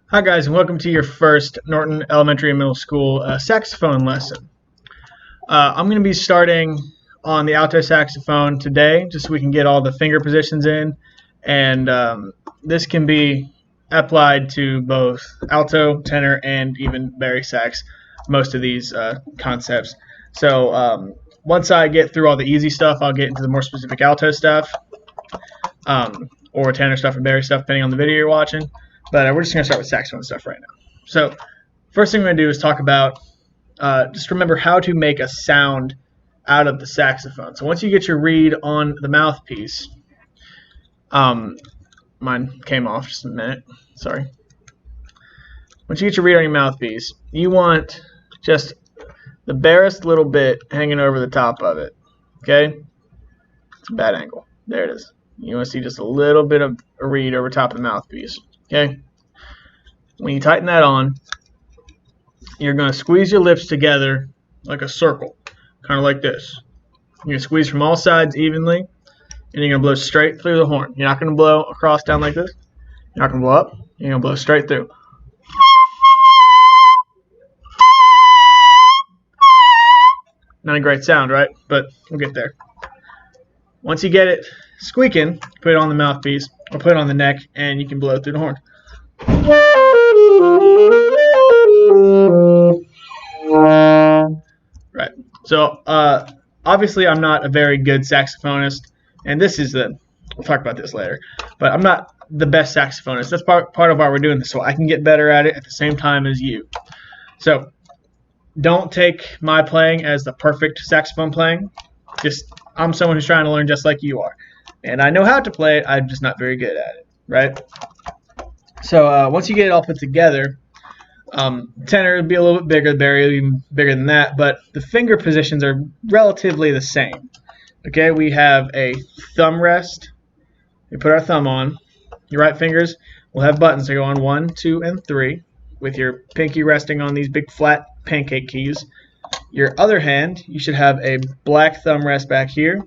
Hi guys, and welcome to your first Norton Elementary and Middle School saxophone lesson. I'm going to be starting on the alto saxophone today, just so we can get all the finger positions in, and this can be applied to both alto, tenor, and even bari sax, most of these concepts. So once I get through all the easy stuff, I'll get into the more specific alto stuff, or tenor stuff or bari stuff, depending on the video you're watching. But we're just going to start with saxophone stuff right now. So first thing we're going to do is talk about, just remember how to make a sound out of the saxophone. So once you get your reed on the mouthpiece, mine came off just a minute, sorry. Once you get your reed on your mouthpiece, you want just the barest little bit hanging over the top of it, okay? It's a bad angle. There it is. You want to see just a little bit of a reed over top of the mouthpiece, okay? When you tighten that on, you're going to squeeze your lips together like a circle, kind of like this. You're going to squeeze from all sides evenly, and you're going to blow straight through the horn. You're not going to blow across down like this. You're not going to blow up. You're going to blow straight through. Not a great sound, right? But we'll get there. Once you get it squeaking, put it on the mouthpiece or put it on the neck, and you can blow through the horn. Right. So obviously I'm not a very good saxophonist, and we'll talk about this later, but I'm not the best saxophonist. That's part of why we're doing this, so I can get better at it at the same time as you. So don't take my playing as the perfect saxophone playing. I'm someone who's trying to learn just like you are, and I know how to play it. I'm just not very good at it, right? So once you get it all put together, tenor would be a little bit bigger, bari even bigger than that, but the finger positions are relatively the same. Okay, we have a thumb rest. We put our thumb on. Your right fingers will have buttons that go on 1, 2, and 3, with your pinky resting on these big flat pancake keys. Your other hand, you should have a black thumb rest back here,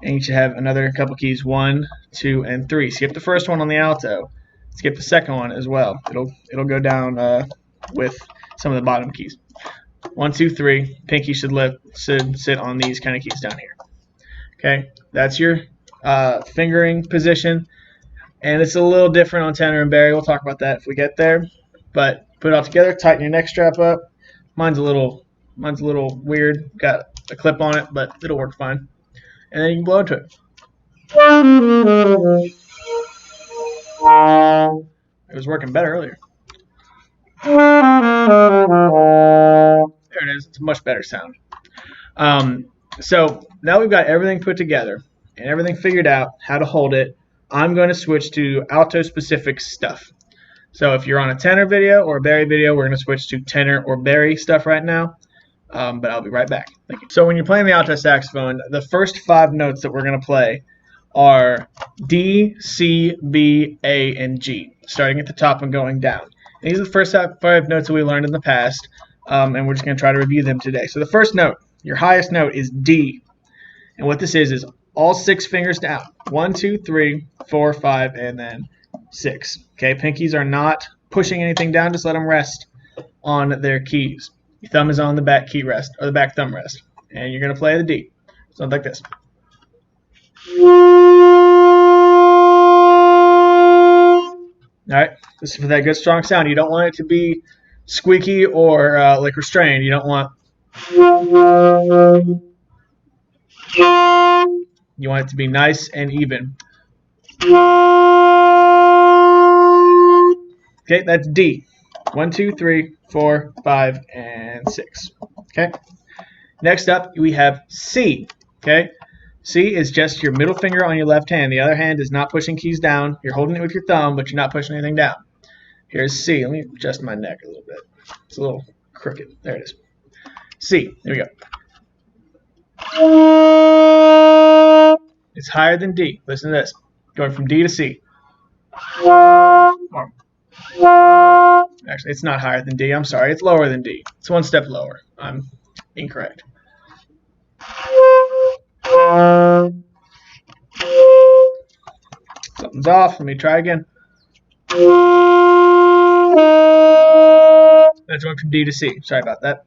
and you should have another couple keys, 1, 2, and 3. Skip the first one on the alto. Skip the second one as well. It'll go down with some of the bottom keys. 1, 2, 3. Pinky should sit on these kind of keys down here. Okay, that's your fingering position, and it's a little different on tenor and bari. We'll talk about that if we get there. But put it all together. Tighten your neck strap up. Mine's a little weird. Got a clip on it, but it'll work fine. And then you can blow into it. It was working better earlier. There it is. It's a much better sound. So now we've got everything put together and everything figured out how to hold it. I'm going to switch to alto specific stuff. So if you're on a tenor video or a bari video, we're going to switch to tenor or bari stuff right now. But I'll be right back. Thank you. So when you're playing the alto saxophone, the first 5 notes that we're going to play are D, C, B, A, and G, starting at the top and going down. And these are the first 5 notes that we learned in the past, and we're just going to try to review them today. So the first note, your highest note, is D. And what this is all 6 fingers down. 1, 2, 3, 4, 5, and then 6. Okay, pinkies are not pushing anything down. Just let them rest on their keys. Your thumb is on the back key rest, or the back thumb rest. And you're going to play the D. Sounds like this. Alright, this is for that good strong sound. You don't want it to be squeaky or like restrained. You don't want... You want it to be nice and even. Okay, that's D. 1, 2, 3, 4, 5, and 6. Okay. Next up, we have C. Okay. C is just your middle finger on your left hand. The other hand is not pushing keys down. You're holding it with your thumb, but you're not pushing anything down. Here's C. Let me adjust my neck a little bit. It's a little crooked. There it is. C. There we go. It's higher than D. Listen to this. Going from D to C. Actually, it's not higher than D. I'm sorry. It's lower than D. It's 1 step lower. I'm incorrect. Something's off. Let me try again. That's going from D to C. Sorry about that.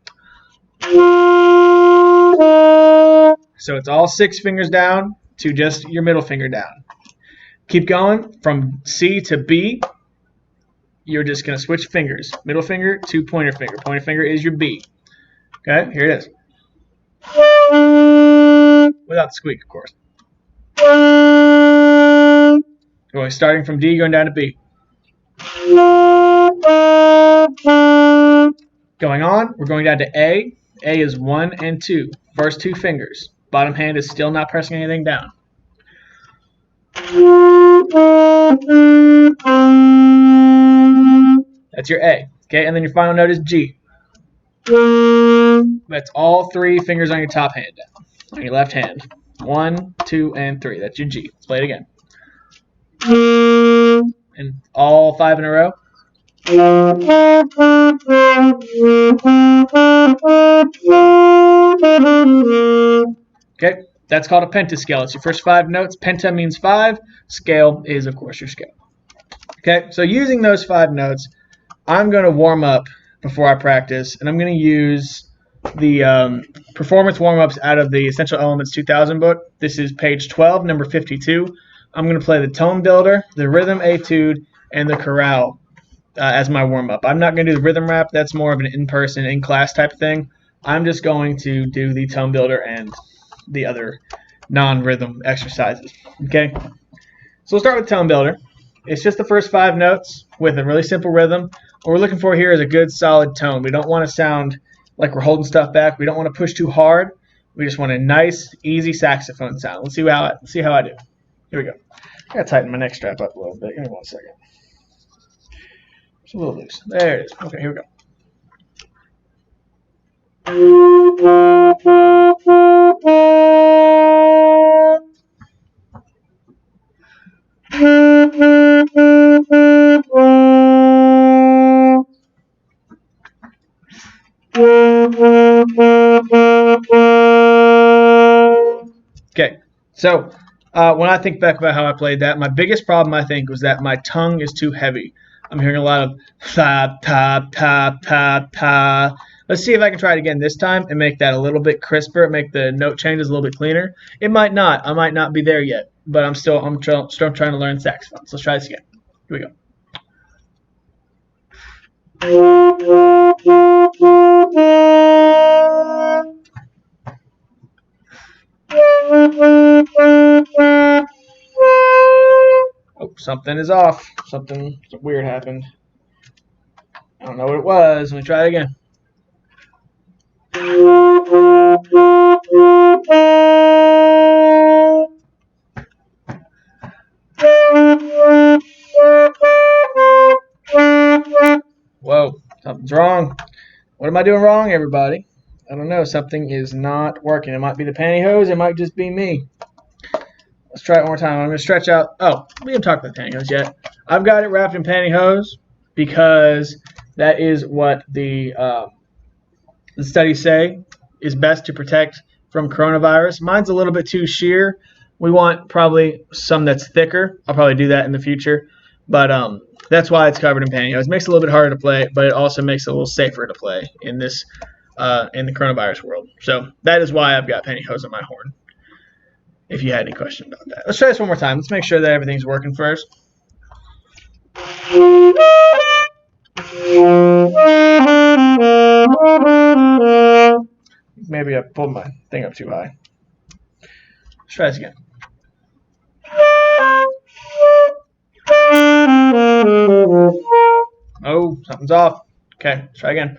So it's all 6 fingers down to just your middle finger down. Keep going from C to B. You're just going to switch fingers. Middle finger to pointer finger. Pointer finger is your B. Okay, here it is. Without the squeak, of course. Going starting from D, going down to B. Going on, we're going down to A. A is 1 and 2. First 2 fingers. Bottom hand is still not pressing anything down. That's your A. Okay, and then your final note is G. That's all 3 fingers on your top hand down. On your left hand. 1, 2, and 3. That's your G. Let's play it again. And all 5 in a row. Okay, that's called a pentascale. It's your first 5 notes. Penta means 5. Scale is, of course, your scale. Okay, so using those 5 notes, I'm going to warm up before I practice, and I'm going to use the performance warm-ups out of the Essential Elements 2000 book. This is page 12, number 52. I'm going to play the tone builder, the rhythm etude, and the chorale as my warm-up. I'm not going to do the rhythm rap. That's more of an in-person, in-class type of thing. I'm just going to do the tone builder and the other non-rhythm exercises. Okay? So we'll start with tone builder. It's just the first 5 notes with a really simple rhythm. What we're looking for here is a good solid tone. We don't want to sound like we're holding stuff back. We don't want to push too hard. We just want a nice, easy saxophone sound. Let's see how I do. Here we go. I gotta tighten my neck strap up a little bit. Give me 1 second. It's a little loose. There it is. Okay, here we go. Okay, so when I think back about how I played that, my biggest problem, I think, was that my tongue is too heavy. I'm hearing a lot of ta, ta, ta, ta, ta. Let's see if I can try it again this time and make that a little bit crisper, make the note changes a little bit cleaner. It might not. I might not be there yet, but I'm still trying to learn saxophone. So let's try this again. Here we go. Oh, something is off. Something weird happened. I don't know what it was. Let me try it again. Whoa, something's wrong. What am I doing wrong, everybody? I don't know. Something is not working. It might be the pantyhose. It might just be me. Let's try it one more time. I'm going to stretch out. Oh, we haven't talked about pantyhose yet. I've got it wrapped in pantyhose because that is what the studies say is best to protect from coronavirus. Mine's a little bit too sheer. We want probably some that's thicker. I'll probably do that in the future. But that's why it's covered in pantyhose. It makes it a little bit harder to play, but it also makes it a little safer to play in this in the coronavirus world. So that is why I've got pantyhose on my horn. If you had any question about that. Let's try this one more time. Let's make sure that everything's working first. Maybe I pulled my thing up too high. Let's try this again. Oh, something's off. Okay, let's try again.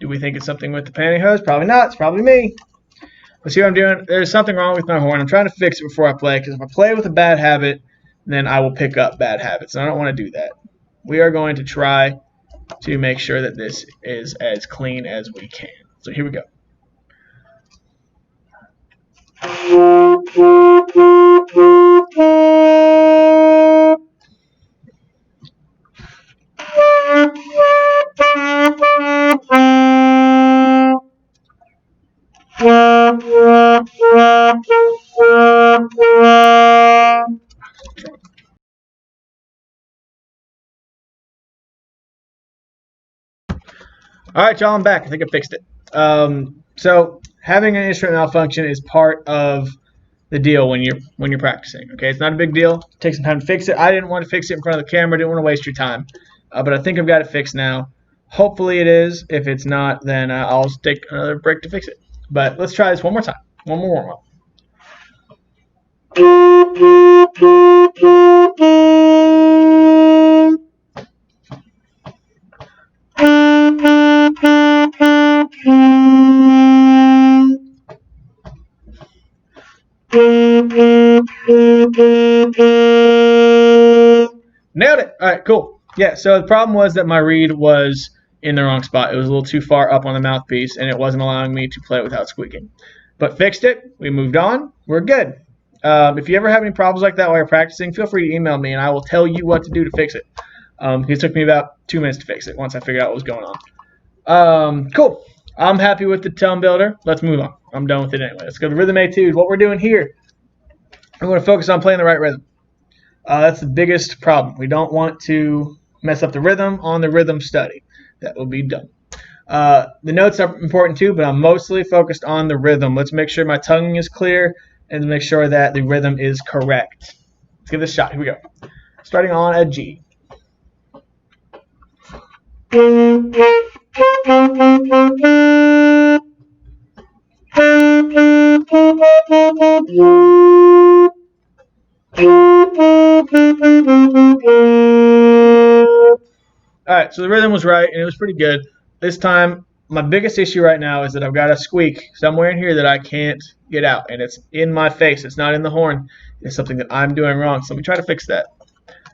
Do we think it's something with the pantyhose? Probably not. It's probably me. Let's see what I'm doing. There's something wrong with my horn. I'm trying to fix it before I play, because if I play with a bad habit, then I will pick up bad habits, and I don't want to do that. We are going to try to make sure that this is as clean as we can. So here we go. All right, y'all, I'm back. I think I fixed it. So having an instrument malfunction is part of the deal when you're practicing. Okay, it's not a big deal. Take some time to fix it. I didn't want to fix it in front of the camera. Didn't want to waste your time, but I think I've got it fixed now. Hopefully it is. If it's not, then I'll take another break to fix it. But let's try this one more time. One more warm up. Nailed it. All right, cool. Yeah, so the problem was that my reed was in the wrong spot. It was a little too far up on the mouthpiece, and it wasn't allowing me to play it without squeaking. But fixed it. We moved on. We're good. If you ever have any problems like that while you're practicing, feel free to email me, and I will tell you what to do to fix it. It took me about 2 minutes to fix it once I figured out what was going on. Cool. I'm happy with the tone builder. Let's move on. I'm done with it anyway. Let's go to Rhythm A. What we're doing here, we're going to focus on playing the right rhythm. That's the biggest problem. We don't want to mess up the rhythm on the rhythm study. That will be dumb. The notes are important too, but I'm mostly focused on the rhythm. Let's make sure my tonguing is clear and make sure that the rhythm is correct. Let's give this a shot. Here we go. Starting on a G. Alright, so the rhythm was right, and it was pretty good. This time, my biggest issue right now is that I've got a squeak somewhere in here that I can't get out, and it's in my face. It's not in the horn. It's something that I'm doing wrong, so let me try to fix that.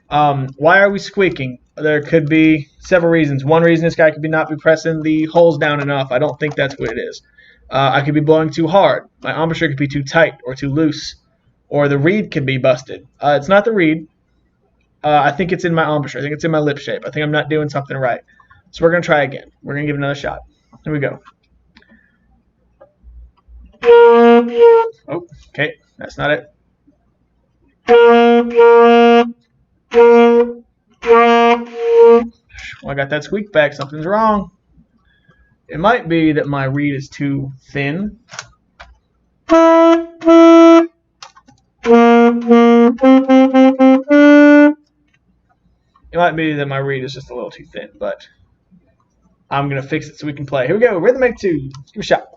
Why are we squeaking? There could be several reasons. One reason this guy could not be pressing the holes down enough. I don't think that's what it is. I could be blowing too hard. My embouchure could be too tight or too loose. Or the reed could be busted. It's not the reed. I think it's in my embouchure. I think it's in my lip shape. I think I'm not doing something right. So we're going to try again. We're going to give it another shot. Here we go. Oh, okay. That's not it. Well, I got that squeak back. Something's wrong. It might be that my reed is too thin. It might be that my reed is just a little too thin, but I'm going to fix it so we can play. Here we go. Rhythmic 2. Let's give it a shot.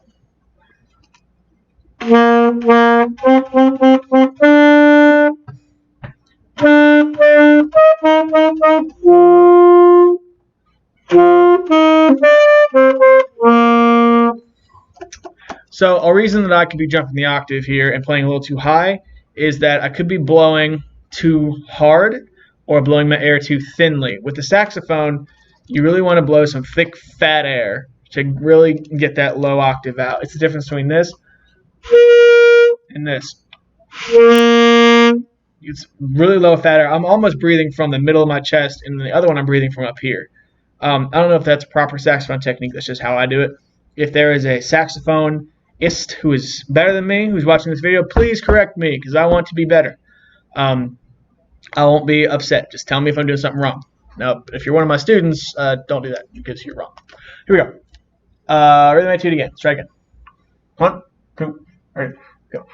So a reason that I could be jumping the octave here and playing a little too high is that I could be blowing too hard or blowing my air too thinly. With the saxophone, you really want to blow some thick, fat air to really get that low octave out. It's the difference between this and this. It's really low fat air. I'm almost breathing from the middle of my chest, and the other one I'm breathing from up here. I don't know if that's proper saxophone technique. That's just how I do it. If there is a saxophonist who is better than me, who's watching this video, please correct me because I want to be better. I won't be upset. Just tell me if I'm doing something wrong. Now, if you're one of my students, don't do that because you're wrong. Here we go. Rhythm A again. Let's try again. 1, 2, 3, go.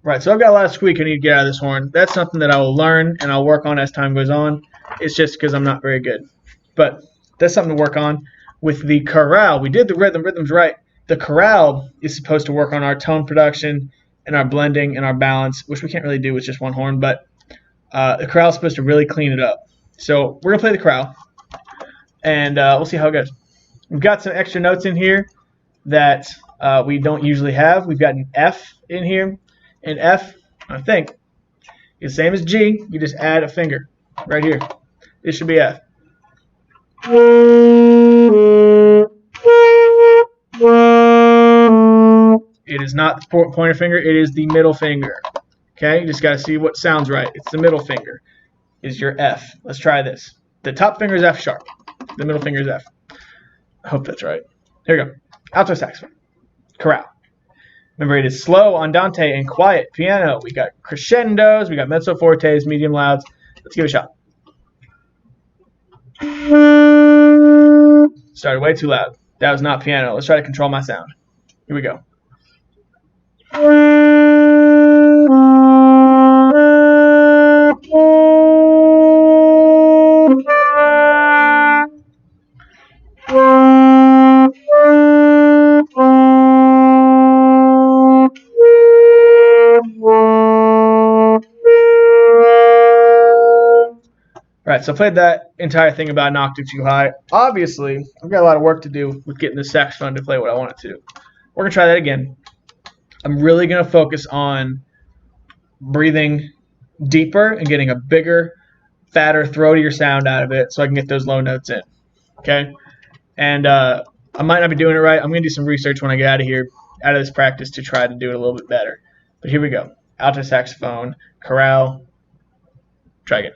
Right, so I've got a lot of squeak I need to get out of this horn. That's something that I will learn and I'll work on as time goes on. It's just because I'm not very good. But that's something to work on. With the chorale, we did the rhythm. Rhythm's right. The chorale is supposed to work on our tone production and our blending and our balance, which we can't really do with just one horn. But the chorale is supposed to really clean it up. So we're going to play the chorale, and we'll see how it goes. We've got some extra notes in here that we don't usually have. We've got an F in here. And F, I think, is the same as G. You just add a finger right here. This should be F. It is not the pointer finger. It is the middle finger. Okay? You just got to see what sounds right. It's the middle finger is your F. Let's try this. The top finger is F sharp. The middle finger is F. I hope that's right. Here we go. Alto saxophone. chorale. Remember, it is slow, andante, and quiet piano. We got crescendos, we got mezzo fortes, medium louds. Let's give it a shot. Started way too loud. That was not piano. Let's try to control my sound. Here we go. Alright, so I played that entire thing about an octave too high. Obviously, I've got a lot of work to do with getting this saxophone to play what I want it to. We're going to try that again. I'm really going to focus on breathing deeper and getting a bigger, fatter, throatier sound out of it so I can get those low notes in. Okay? And I might not be doing it right. I'm going to do some research when I get out of here, out of this practice, to try to do it a little bit better. But here we go. Alto saxophone, chorale. Try again.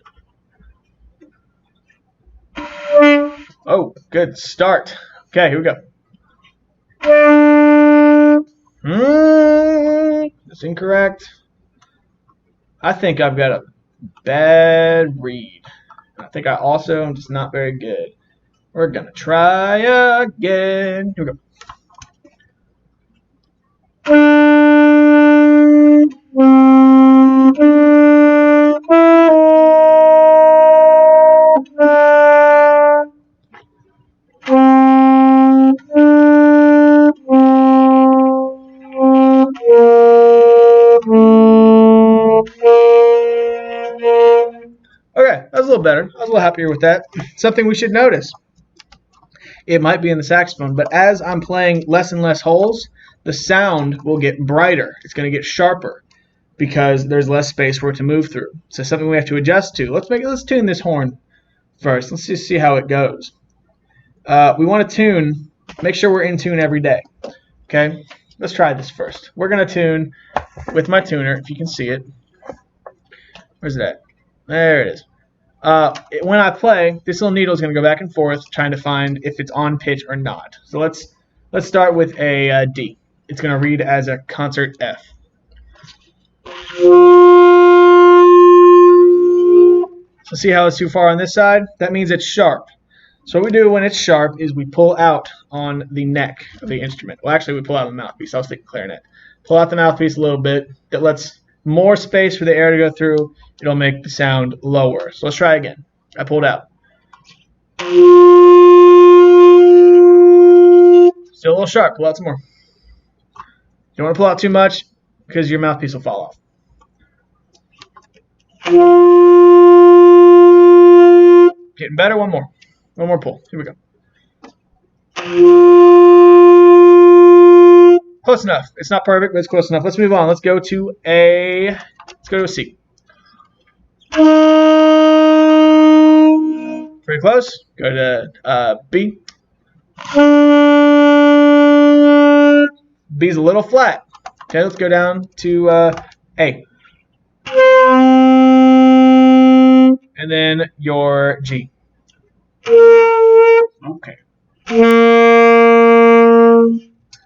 Oh, good start. Okay, here we go. That's incorrect. I think I've got a bad read. I think I also am just not very good. We're going to try again. Here we go. Okay, that was a little better. I was a little happier with that. Something we should notice. It might be in the saxophone, but as I'm playing less and less holes, the sound will get brighter. It's going to get sharper because there's less space for it to move through. So something we have to adjust to. Let's tune this horn first. Let's just see how it goes. We want to make sure we're in tune every day. Okay, let's try this first. We're going to tune with my tuner, if you can see it. Where's it at? There it is. When I play, this little needle is going to go back and forth trying to find if it's on pitch or not. So let's start with a D. It's going to read as a concert F. So see how it's too far on this side? That means it's sharp. So what we do when it's sharp is we pull out on the neck of the instrument. Well, actually, we pull out the mouthpiece. I was thinking clarinet. Pull out the mouthpiece a little bit. That lets more space for the air to go through. It'll make the sound lower. So let's try again. I pulled out. Still a little sharp. Pull out some more. You don't want to pull out too much because your mouthpiece will fall off. Getting better. One more. One more pull. Here we go. Close enough. It's not perfect, but it's close enough. Let's move on. Let's go to a C. Pretty close. Go to B. B's a little flat. Okay, let's go down to A. And then your G. Okay.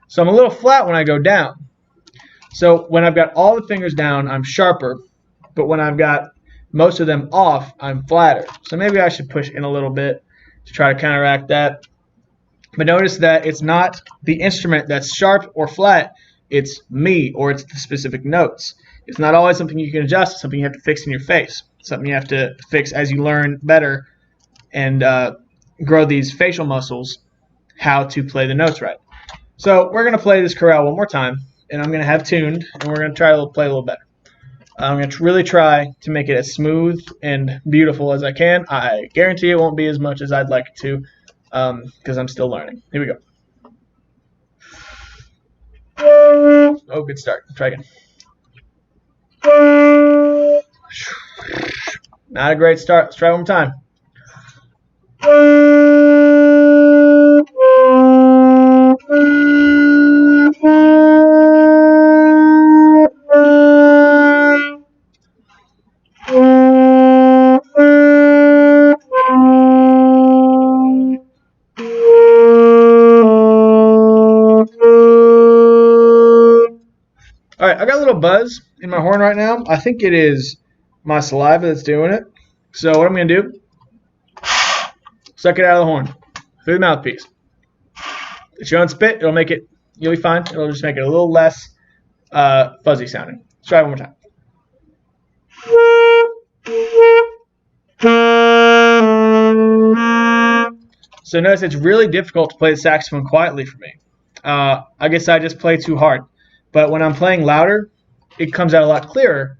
So I'm a little flat when I go down. So when I've got all the fingers down, I'm sharper. But when I've got most of them off, I'm flatter. So maybe I should push in a little bit to try to counteract that. But notice that it's not the instrument that's sharp or flat. It's me, or it's the specific notes. It's not always something you can adjust. It's something you have to fix in your face. Something you have to fix as you learn better and grow these facial muscles, how to play the notes right. So we're going to play this chorale one more time, and I'm going to have tuned, and we're going to try to play a little better. I'm going to really try to make it as smooth and beautiful as I can. I guarantee it won't be as much as I'd like it to because I'm still learning. Here we go. Oh, good start. Try again. Not a great start. Let's try one more time. All right, I got a little buzz in my horn right now. I think it is my saliva that's doing it. So what I'm going to do, suck it out of the horn through the mouthpiece. If you unspit, it'll make it, you'll be fine. It'll just make it a little less fuzzy sounding. Let's try it one more time. So notice it's really difficult to play the saxophone quietly for me. I guess I just play too hard. But when I'm playing louder, it comes out a lot clearer.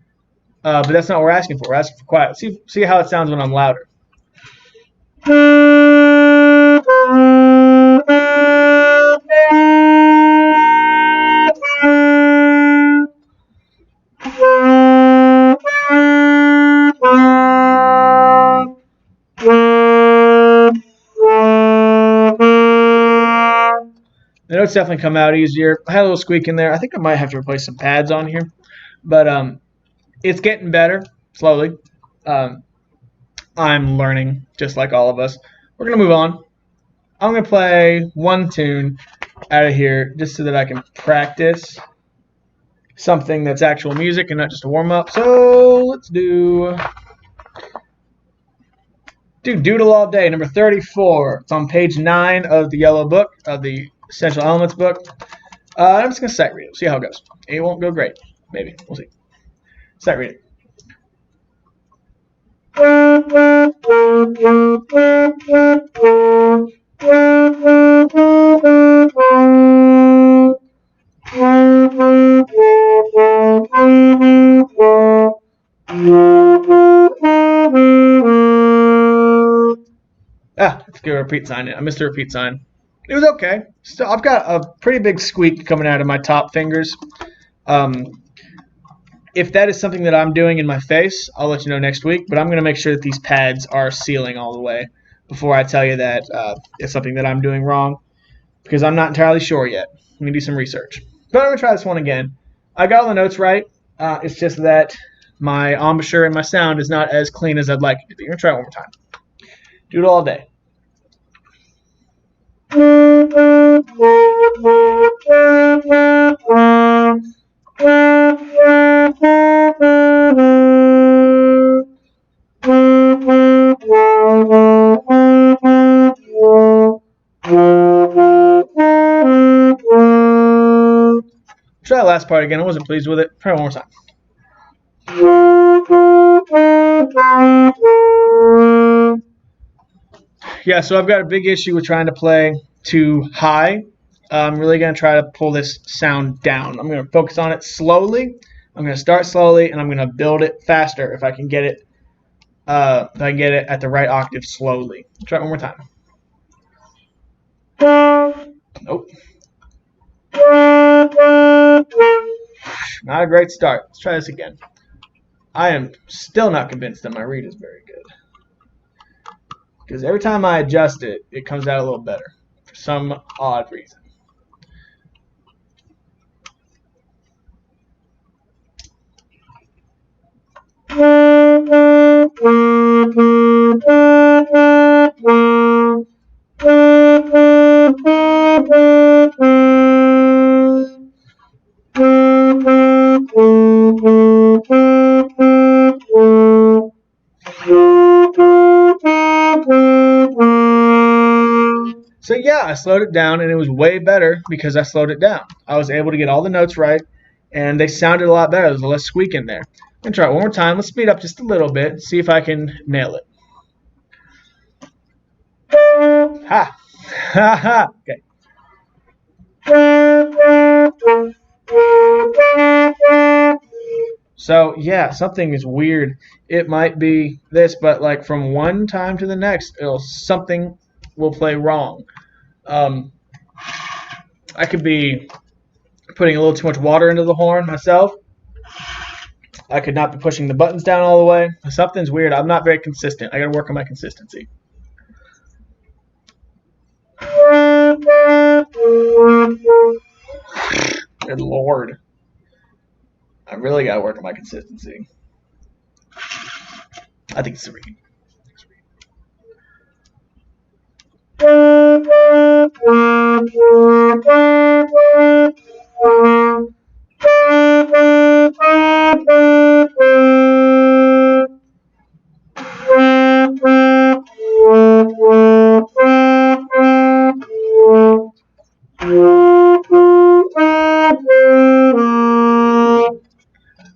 But that's not what we're asking for. We're asking for quiet. See how it sounds when I'm louder. The notes definitely come out easier. I had a little squeak in there. I think I might have to replace some pads on here. But it's getting better slowly. Um, I'm learning, just like all of us. We're going to move on. I'm going to play one tune out of here just so that I can practice something that's actual music and not just a warm-up. So let's do Doodle All Day, number 34. It's on page 9 of the yellow book, of the Essential Elements book. I'm just going to sight read it, see how it goes. It won't go great. Maybe. We'll see. Sight read it. Let's give a repeat sign. I missed a repeat sign. It was okay. So I've got a pretty big squeak coming out of my top fingers. If that is something that I'm doing in my face, I'll let you know next week. But I'm going to make sure that these pads are sealing all the way before I tell you that it's something that I'm doing wrong, because I'm not entirely sure yet. Let me do some research. But I'm going to try this one again. I got all the notes right. It's just that my embouchure and my sound is not as clean as I'd like it to be. I'm going to try it one more time. Do it all day. Try that last part again. I wasn't pleased with it. Try it one more time. Yeah, so I've got a big issue with trying to play too high. I'm really going to try to pull this sound down. I'm going to focus on it slowly. I'm going to start slowly, and I'm going to build it faster if I can get it. If I can get it at the right octave slowly. Try it one more time. Nope. Not a great start. Let's try this again. I am still not convinced that my read is very good, because every time I adjust it, it comes out a little better for some odd reason. So yeah, I slowed it down, and it was way better because I slowed it down. I was able to get all the notes right, and they sounded a lot better. There's less squeak in there. I'm going to try it one more time. Let's speed up just a little bit, see if I can nail it. Ha! Ha ha! Okay. So yeah, something is weird. It might be this, but like from one time to the next, something will play wrong. I could be putting a little too much water into the horn myself. I could not be pushing the buttons down all the way. Something's weird. I'm not very consistent. I got to work on my consistency. Good Lord. I really got to work on my consistency. I think it's a read.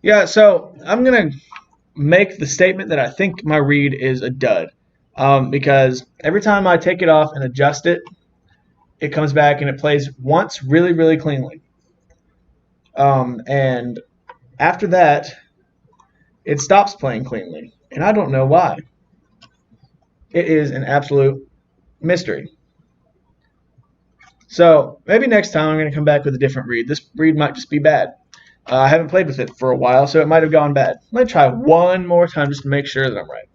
Yeah, so I'm going to make the statement that I think my reed is a dud. Because every time I take it off and adjust it, it comes back and it plays once really, really cleanly. And after that, it stops playing cleanly. And I don't know why. It is an absolute mystery. So maybe next time I'm going to come back with a different reed. This reed might just be bad. I haven't played with it for a while, so it might have gone bad. Let me try one more time just to make sure that I'm right.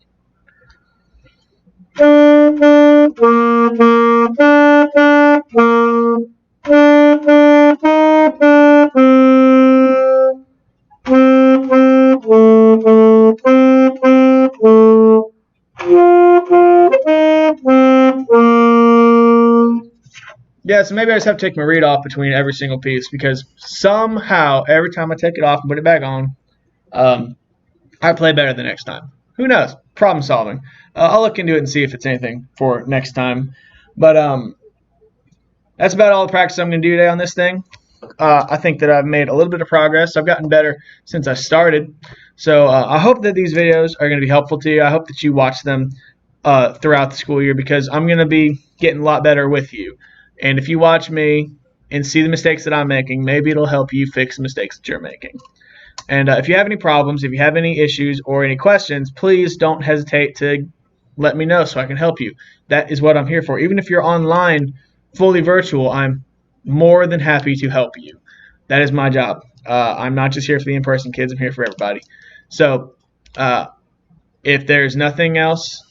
Yeah, so maybe I just have to take my reed off between every single piece because somehow every time I take it off and put it back on, um, I play better the next time. Who knows? Problem solving. I'll look into it and see if it's anything for next time. But that's about all the practice I'm going to do today on this thing. I think that I've made a little bit of progress. I've gotten better since I started. So I hope that these videos are going to be helpful to you. I hope that you watch them throughout the school year because I'm going to be getting a lot better with you. And if you watch me and see the mistakes that I'm making, maybe it'll help you fix the mistakes that you're making. And if you have any problems, if you have any issues or any questions, please don't hesitate to let me know so I can help you. That is what I'm here for. Even if you're online, fully virtual, I'm more than happy to help you. That is my job. I'm not just here for the in-person kids. I'm here for everybody. So uh, if there's nothing else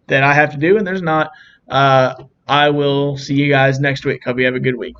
that I have to do, and there's not, I will see you guys next week. Hope you have a good week.